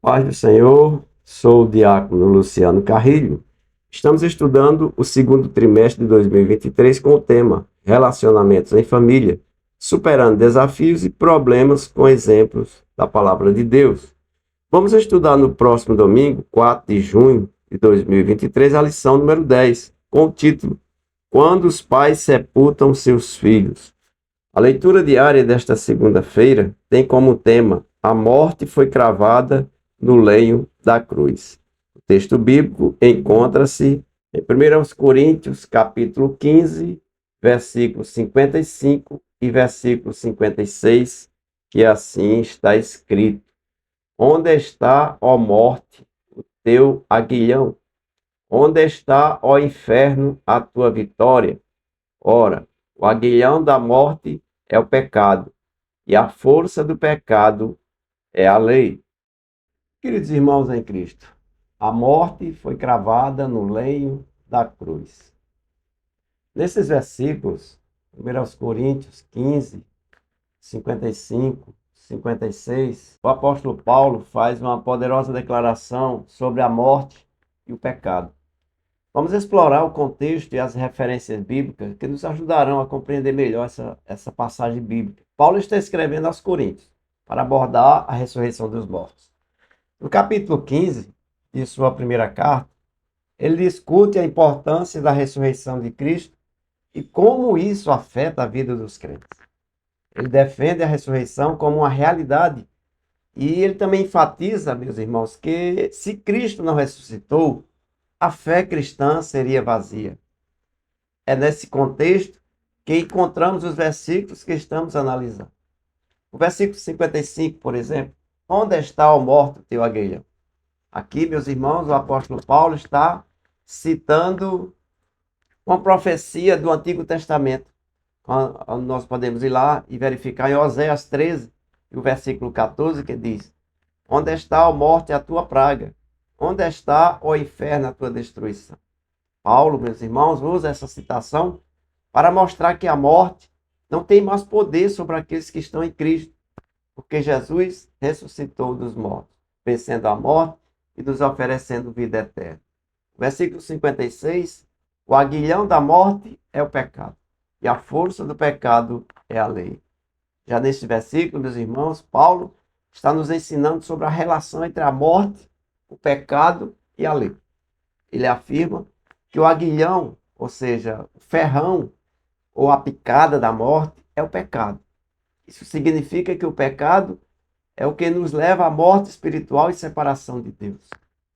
Paz do Senhor, sou o diácono Luciano Carrilho. Estamos estudando o segundo trimestre de 2023 com o tema Relacionamentos em Família, superando desafios e problemas com exemplos da Palavra de Deus. Vamos estudar no próximo domingo, 4 de junho de 2023, a lição número 10, com o título Quando os pais sepultam seus filhos. A leitura diária desta segunda-feira tem como tema A morte foi cravada no lenho da cruz. O texto bíblico encontra-se em 1 Coríntios, capítulo 15, versículos 55 e versículo 56, que assim está escrito: Onde está, ó morte, o teu aguilhão? Onde está, ó inferno, a tua vitória? Ora, o aguilhão da morte é o pecado, e a força do pecado é a lei. Queridos irmãos em Cristo, a morte foi cravada no lenho da cruz. Nesses versículos, 1 Coríntios 15, 55, 56, o apóstolo Paulo faz uma poderosa declaração sobre a morte e o pecado. Vamos explorar o contexto e as referências bíblicas que nos ajudarão a compreender melhor essa passagem bíblica. Paulo está escrevendo aos Coríntios para abordar a ressurreição dos mortos. No capítulo 15 de sua primeira carta, ele discute a importância da ressurreição de Cristo e como isso afeta a vida dos crentes. Ele defende a ressurreição como uma realidade e ele também enfatiza, meus irmãos, que se Cristo não ressuscitou, a fé cristã seria vazia. É nesse contexto que encontramos os versículos que estamos analisando. O versículo 55, por exemplo, onde está, ó morte, o teu aguilhão? Aqui, meus irmãos, o apóstolo Paulo está citando uma profecia do Antigo Testamento. Nós podemos ir lá e verificar em Oséias 13, o versículo 14, que diz: Onde está, ó morte, a tua praga? Onde está, ó inferno, a tua destruição? Paulo, meus irmãos, usa essa citação para mostrar que a morte não tem mais poder sobre aqueles que estão em Cristo, porque Jesus ressuscitou dos mortos, vencendo a morte e nos oferecendo vida eterna. Versículo 56, o aguilhão da morte é o pecado, e a força do pecado é a lei. Já neste versículo, meus irmãos, Paulo está nos ensinando sobre a relação entre a morte, o pecado e a lei. Ele afirma que o aguilhão, ou seja, o ferrão ou a picada da morte, é o pecado. Isso significa que o pecado é o que nos leva à morte espiritual e separação de Deus.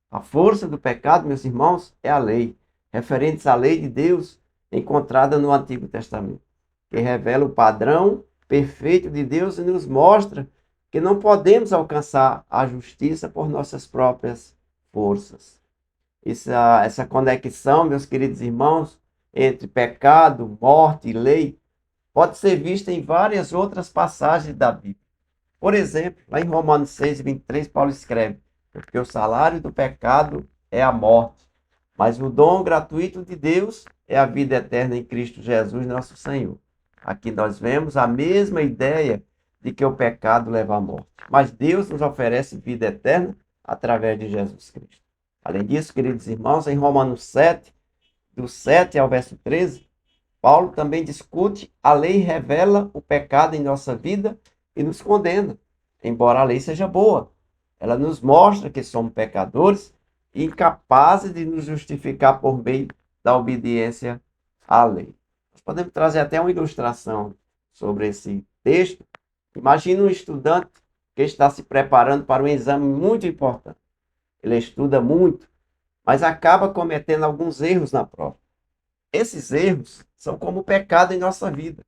A força do pecado, meus irmãos, é a lei, referentes à lei de Deus encontrada no Antigo Testamento, que revela o padrão perfeito de Deus e nos mostra que não podemos alcançar a justiça por nossas próprias forças. Essa conexão, meus queridos irmãos, entre pecado, morte e lei, pode ser vista em várias outras passagens da Bíblia. Por exemplo, lá em Romanos 6, 23, Paulo escreve: Porque o salário do pecado é a morte, mas o dom gratuito de Deus é a vida eterna em Cristo Jesus, nosso Senhor. Aqui nós vemos a mesma ideia de que o pecado leva à morte, mas Deus nos oferece vida eterna através de Jesus Cristo. Além disso, queridos irmãos, em Romanos 7, do 7 ao verso 13, Paulo também discute a lei revela o pecado em nossa vida e nos condena. Embora a lei seja boa, ela nos mostra que somos pecadores e incapazes de nos justificar por meio da obediência à lei. Nós podemos trazer até uma ilustração sobre esse texto. Imagine um estudante que está se preparando para um exame muito importante. Ele estuda muito, mas acaba cometendo alguns erros na prova. Esses erros são como pecado em nossa vida.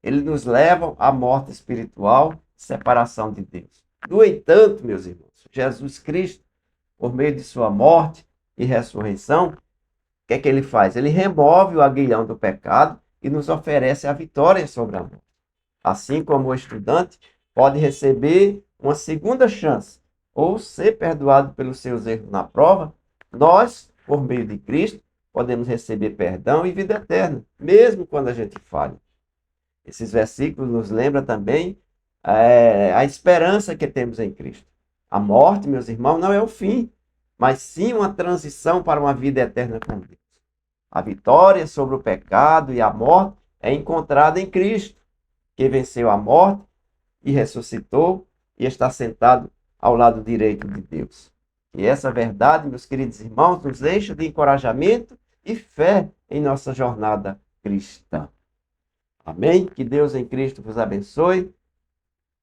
Eles nos levam à morte espiritual, separação de Deus. No entanto, meus irmãos, Jesus Cristo, por meio de sua morte e ressurreição, o que é que ele faz? Ele remove o aguilhão do pecado e nos oferece a vitória sobre a morte. Assim como o estudante pode receber uma segunda chance ou ser perdoado pelos seus erros na prova, nós, por meio de Cristo, podemos receber perdão e vida eterna, mesmo quando a gente falha. Esses versículos nos lembram também a esperança que temos em Cristo. A morte, meus irmãos, não é o fim, mas sim uma transição para uma vida eterna com Deus. A vitória sobre o pecado e a morte é encontrada em Cristo, que venceu a morte e ressuscitou e está sentado ao lado direito de Deus. E essa verdade, meus queridos irmãos, nos enche de encorajamento e fé em nossa jornada cristã. Amém? Que Deus em Cristo vos abençoe.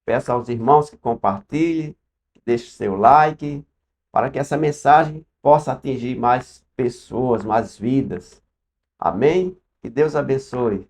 Peço aos irmãos que compartilhem, que deixem seu like, para que essa mensagem possa atingir mais pessoas, mais vidas. Amém? Que Deus abençoe.